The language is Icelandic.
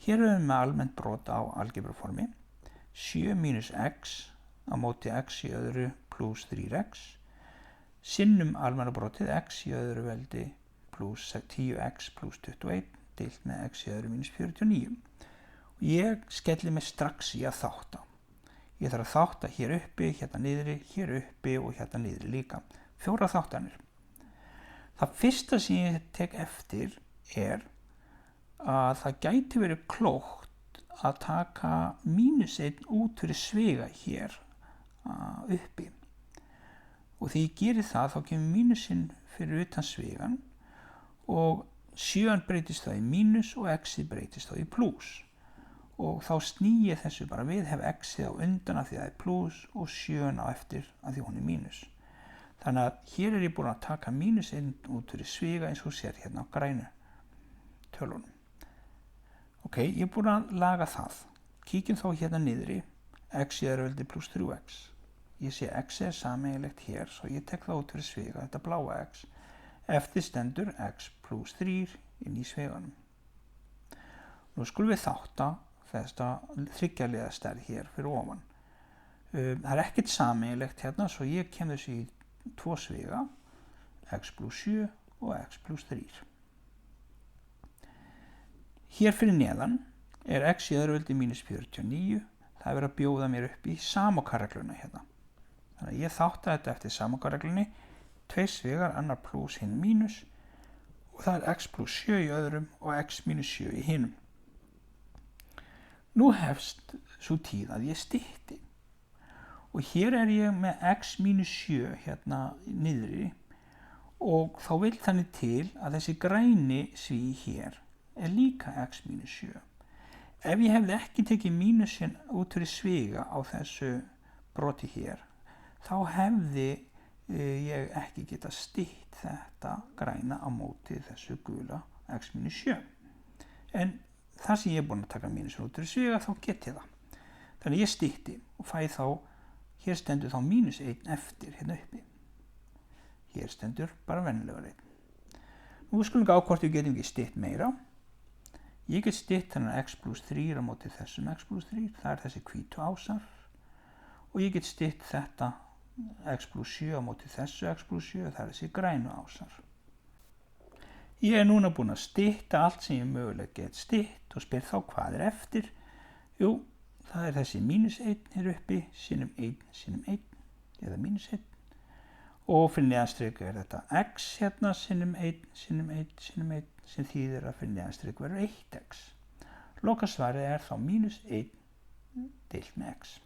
Hér erum við með almennt brot á algebruformi. 7 mínus x á móti x í öðru pluss 3x sinnum almenna brotið x í öðru veldi pluss 10x pluss 21 deilt með x í öðru mínus 49. Og ég skelli mig strax í að þátta. Ég þarf að þátta hér uppi, hérna niðri, hér uppi og hérna niðri líka. 4 þáttanir. Það fyrsta sem ég tek eftir er að það gæti verið klókt að taka -1 út fyrir sviga hér uppi. Og því ég geri það, þá kemur mínusinn fyrir utan svigan og 7 breytist þá í mínus og x breytist þá í plús. Og þá sný ég þessu bara við, hef x-ið á undan af því það er plús og 7 á eftir af því hún er mínus. Þannig að hér er ég búin að taka -1 út fyrir sviga eins og sér hérna á grænu tölunum. Ok, ég er búin að laga það. Kíkjum þá hérna niðri, x í öðru veldi pluss 3x. Ég sé x er sameiginlegt hér, svo ég tek það út fyrir sviga, þetta bláa x. Eftir stendur x pluss 3 inn í sviganum. Nú skulum við þátta þetta þriggjarliða stærð hér fyrir ofan. Það er ekkert sameiginlegt hérna, svo ég kem þessu í 2 sviga, x pluss 7 og x pluss 3. Hér fyrir neðan er x í öðru veldi mínus 49. Það er verið að bjóða mér upp í samokkaregluna hérna. Þannig að ég þátta þetta eftir samokkareglunni. 2 svigar, annar pluss, hinn mínus. Og það er x pluss 7 í öðrum og x mínus 7 í hinum. Nú hefst svo tíð að ég stytti. Og hér er ég með x mínus 7 hérna niðri. Og þá vil þannig til að þessi græni svíi hér er líka x mínus 7. Ef ég hefði ekki tekið mínusinn út fyrir sviga á þessu broti hér, þá hefði ég ekki getað stytt þetta græna á móti þessu gula x mínus 7. En þar sem ég er búin að taka mínusinn út fyrir sviga, þá get ég það. Þannig ég stytti og fæ þá, hér stendur þá -1 eftir hérna uppi. Hér stendur bara venjulegur 1. Nú skulum við gá hvort við getum ekki stytt meira. Ég get stytt þennan x pluss 3 á móti þessum x pluss 3, það er þessi hvítu ásar. Og ég get stytt þetta x pluss 7 á móti þessu x pluss 7, það er þessi grænu ásar. Ég er núna búin að stytta allt sem ég mögulega get stytt og spyr þá hvað er eftir. Jú, það er þessi -1 hér uppi, sinnum 1 sinnum 1, eða -1. Og fyrir neðanstrik er þetta x hérna sinnum 1 sinnum 1 sinnum 1, sem þýðir að fyrir neðanstrik verður 1x. Lokasvarið er þá -1 deilt með x.